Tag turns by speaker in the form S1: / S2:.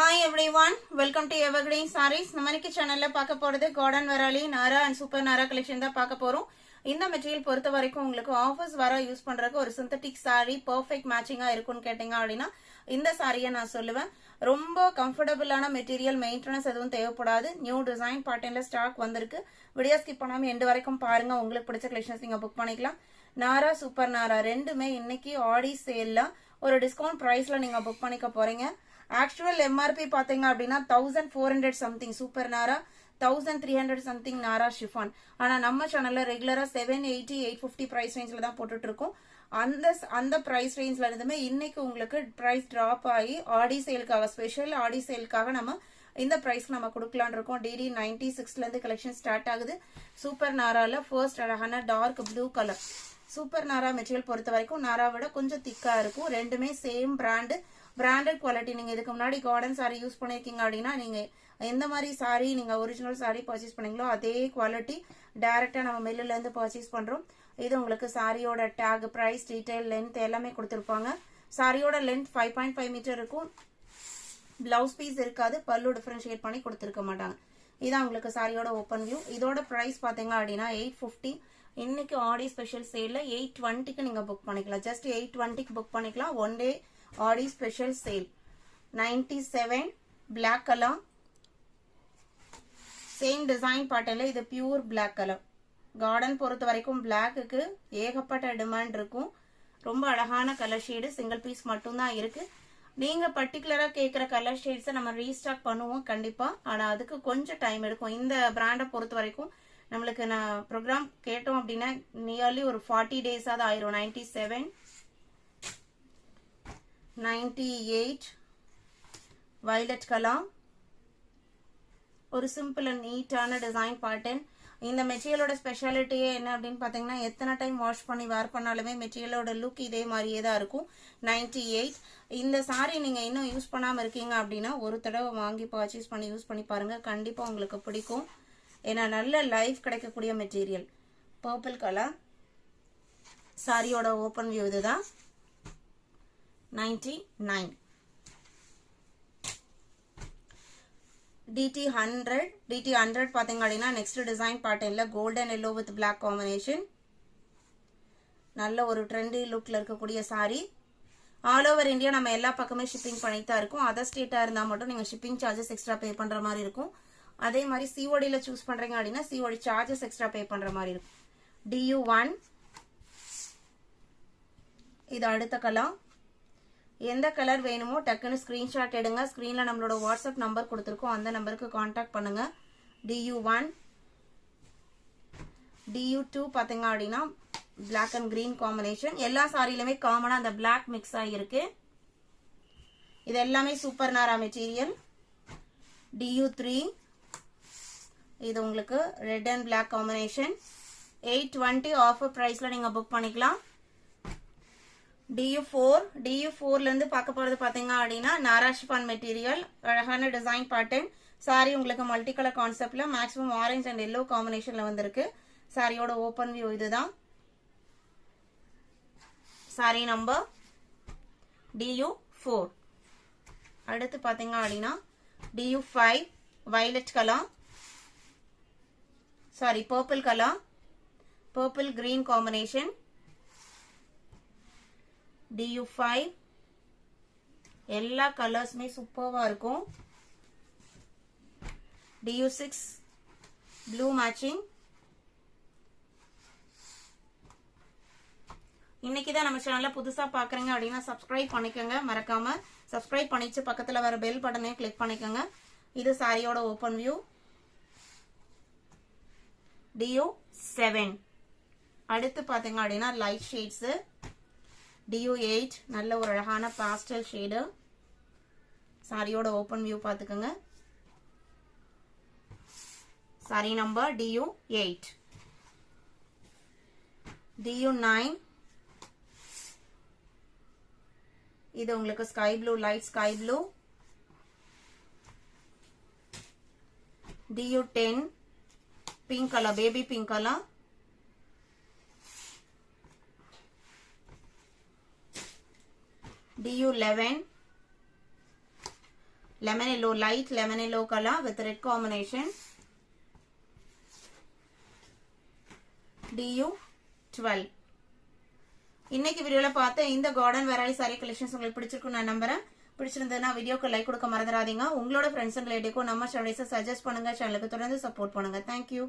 S1: Hi everyone, welcome to Evergreen Sarees. நம்மளுக்கு சேனல்ல பார்க்க போறது Garden Vareli Nara and super Nara collection தான் பார்க்க போறோம். இந்த மெட்டீரியல் பொறுத்த வரைக்கும் உங்களுக்கு ஆஃபர்ஸ் வர யூஸ் பண்றதுக்கு ஒரு சிந்தட்டிக் சாரி பெர்ஃபெக்ட் மேட்சிங்கா இருக்கும்னு கேட்டீங்க அப்படின்னா இந்த சாரியை நான் சொல்லுவேன். ரொம்ப கம்ஃபர்டபுளான மெட்டீரியல், மெயின்டெனன்ஸ் எதுவும் தேவைப்படாது. நியூ டிசைன் பேட்டர்ன்ல ஸ்டாக் வந்திருக்கு. வீடியோ ஸ்கிப் பண்ணாம எண்ட் வரைக்கும் பாருங்க. உங்களுக்கு பிடிச்ச கலெக்ஷன்ஸ் நீங்க புக் பண்ணிக்கலாம். நாரா சூப்பர் நாரா ரெண்டுமே இன்னைக்கு ஆடி சேல்ல ஒரு டிஸ்கவுண்ட் பிரைஸ்ல நீங்க புக் பண்ணிக்க போறீங்க. ஆக்சுவல் எம்ஆர்பி பாத்தீங்க அப்படின்னா 1400 சம்திங் சூப்பர் நாரா, 1300 சம்திங் நாரா ஷிஃபான். ஆனா நம்ம சேனல்ல ரெகுலரா 780 850 பிரைஸ் ரேஞ்ச்ல தான் போட்டுட்டு இருக்கோம். அந்த பிரைஸ் ரேஞ்ச்ல இருந்துமே இன்னைக்கு உங்களுக்கு பிரைஸ் டிராப் ஆகி ஆடி சேலுக்காக, ஸ்பெஷல் ஆடி சேலுக்காக நம்ம இந்த பிரைஸ்க்கு நம்ம கொடுக்கலான் இருக்கோம். டிடி 96ல இருந்து கலெக்ஷன் ஸ்டார்ட் ஆகுது. சூப்பர் நாரால ஃபர்ஸ்ட் அழகான டார்க் ப்ளூ கலர் சூப்பர் நாரா மெட்டீரியல் பொறுத்த வரைக்கும் நாரா விட கொஞ்சம் திக்கா இருக்கும். ரெண்டுமே சேம் பிராண்டட் குவாலிட்டி. நீங்க இதுக்கு முன்னாடி கார்டன் சாரி யூஸ் பண்ணிருக்கீங்க அப்படின்னா நீங்க எந்த மாதிரி சாரி நீங்க ஒரிஜினல் சாரி பர்ச்சேஸ் பண்ணீங்களோ அதே குவாலிட்டி டைரக்டா நம்ம மில்லுல இருந்து பர்ச்சேஸ் பண்றோம். இது உங்களுக்கு சாரியோட டேக், பிரைஸ், டீடைல், லென்த் எல்லாமே கொடுத்திருப்பாங்க. சாரியோட லென்த் 5.5 மீட்டர் இருக்கும். பிளவுஸ் பீஸ் இருக்காது. பல்லு டிஃபரன்ஷியேட் பண்ணி கொடுத்திருக்க மாட்டாங்க. இதான் உங்களுக்கு சாரியோட ஓப்பன் வியூ. இதோட பிரைஸ் பாத்தீங்க அப்படின்னா 850. இன்னைக்கு ஆடி ஸ்பெஷல் சேல்ல 820க்கு நீங்க புக் பண்ணிக்கலாம். ஜஸ்ட் 820க்கு புக் பண்ணிக்கலாம். One day Aadi special sale. 97 black colour, same design பேட்டர்ன்ல இது பியூர் பிளாக் கலர். கார்டன் பொறுத்த வரைக்கும் பிளாக்குக்கு ஏகப்பட்ட டிமாண்ட் இருக்கும். ரொம்ப அழகான கலர் ஷேடு, சிங்கிள் பீஸ் மட்டும் தான் இருக்கு. நீங்க பர்டிகுலரா கேட்கிற கலர் ஷேட்ஸை நம்ம ரீஸ்டாக் பண்ணுவோம் கண்டிப்பா. ஆனா அதுக்கு கொஞ்சம் டைம் எடுக்கும். இந்த பிராண்டை பொறுத்த வரைக்கும் நம்மளுக்கு நான் ப்ரோக்ராம் கேட்டோம் அப்படின்னா நியர்லி ஒரு 40 டேஸாவது ஆயிரும். 97 98 வயலட் கலர், ஒரு சிம்பிள் அண்ட் நீட்டான டிசைன் பேட்டர்ன். இந்த மெட்டீரியலோட ஸ்பெஷாலிட்டியே என்ன அப்படின்னு பாத்தீங்கன்னா எத்தனை டைம் வாஷ் பண்ணி வேர் பண்ணாலுமே மெட்டீரியலோட லுக் இதே மாதிரியே தான் இருக்கும். 98 இந்த சாரி நீங்க இன்னும் யூஸ் பண்ணாம இருக்கீங்க அப்படின்னா ஒரு தடவை வாங்கி பர்ச்சேஸ் பண்ணி யூஸ் பண்ணி பாருங்க. கண்டிப்பா உங்களுக்கு பிடிக்கும். ஏன்னா நல்ல லைஃப் கிடைக்கக்கூடிய மெட்டீரியல். பர்பிள் கலர் சாரியோட ஓப்பன் வியூ இதுதான். 99 DT 100 பாத்தீங்க அப்படின்னா நெக்ஸ்ட் டிசைன் பேட்டர்ன்ல golden yellow with black combination. நல்ல ஒரு ட்ரெண்டி லுக்ல இருக்கக்கூடிய சாரி. ஆல் ஓவர் இந்தியா நம்ம எல்லா பக்கமே ஷிப்பிங் பண்ணிட்டு தான் இருக்கும். அதர் ஸ்டேட்டா இருந்தா மட்டும் நீங்க ஷிப்பிங் சார்ஜஸ் எக்ஸ்ட்ரா பே பண்ற மாதிரி இருக்கும். அதே மாதிரி சிஓடில சூஸ் பண்றீங்க அப்படின்னா சிஓடி சார்ஜஸ் எக்ஸ்ட்ரா பே பண்ற மாதிரி இருக்கும். DU1 இது அடுத்த கலர். எந்த கலர் வேணுமோ டக்குன்னு ஸ்கிரீன்ஷாட் எடுங்க. ஸ்கிரீன்ல நம்மளோட வாட்ஸ்அப் நம்பர் கொடுத்துருக்கோம். அந்த நம்பருக்கு கான்டாக்ட் பண்ணுங்க. DU1 DU2 பாத்தீங்க அப்படின்னா பிளாக் அண்ட் கிரீன் காம்பினேஷன். எல்லா சாரிலுமே காமனா அந்த பிளாக் மிக்ஸ் ஆகிருக்கு. இது எல்லாமே சூப்பர் நாரா மெட்டீரியல். DU3 இது உங்களுக்கு red and black combination. 820 offer பிரைஸ்ல நீங்க புக் பண்ணிக்கலாம். DU4ல இருந்து பார்க்க போறது பாத்தீங்க அப்படின்னா நாரா ஷிஃபான் மெட்டீரியல். அழகான டிசைன் பேட்டர்ன். சாரி உங்களுக்கு மல்டி கலர் கான்செப்ட்ல மேக்ஸிமம் ஆரஞ்சு அண்ட் எல்லோ காம்பினேஷன்ல வந்திருக்கு. சாரியோட ஓப்பன் வியூ இதுதான். Sorry number DU4. அடுத்து பாத்தீங்க அப்படின்னா DU5 violet colour, sorry purple colour, purple green combination. DU5 எல்லா கலர்ஸுமே சூப்பர்வா இருக்கும். DU6 blue matching. இன்னைக்கு தான் நம்ம சேனல்ல புதுசா பாக்குறீங்க அப்படின்னா சப்ஸ்கிரைப் பண்ணிக்கோங்க. மறக்காம சப்ஸ்கிரைப் பண்ணிச்சு பக்கத்துல வர பெல் பட்டனையும் கிளிக் பண்ணிக்கோங்க. இது சாரியோட ஓப்பன் வியூ. DU7 அடுத்து பாத்தீங்க அப்படின்னா லைட் ஷேட்ஸ். DU8 நல்ல ஒரு அழகான பாஸ்டல் ஷேடு. சாரியோட ஓப்பன் வியூ பாத்துக்கோங்க. Sorry number DU8. DU9 இது உங்களுக்கு sky blue, light sky blue. DU10 pink colour, baby pink colour. DU11 lemon yellow, light lemon yellow colour with red combination. DU12. இன்னைக்கு வீடியோல பார்த்த இந்த கார்டன் வெராலி சாரி கலெக்ஷன்ஸ் உங்களுக்கு பிடிச்சிருக்கும் நான் நம்புறேன். பிடிச்சிருந்ததுன்னா வீடியோக்கு லைக் கொடுக்க மறந்துடாதீங்க. உங்களோட ஃப்ரெண்ட்ஸ் அண்ட் ரிலேட்டிவ்க்கும் நம்ம சேனலை சஜஸ்ட் பண்ணுங்க. சேனலுக்கு தொடர்ந்து சப்போர்ட் பண்ணுங்க. தேங்க்யூ.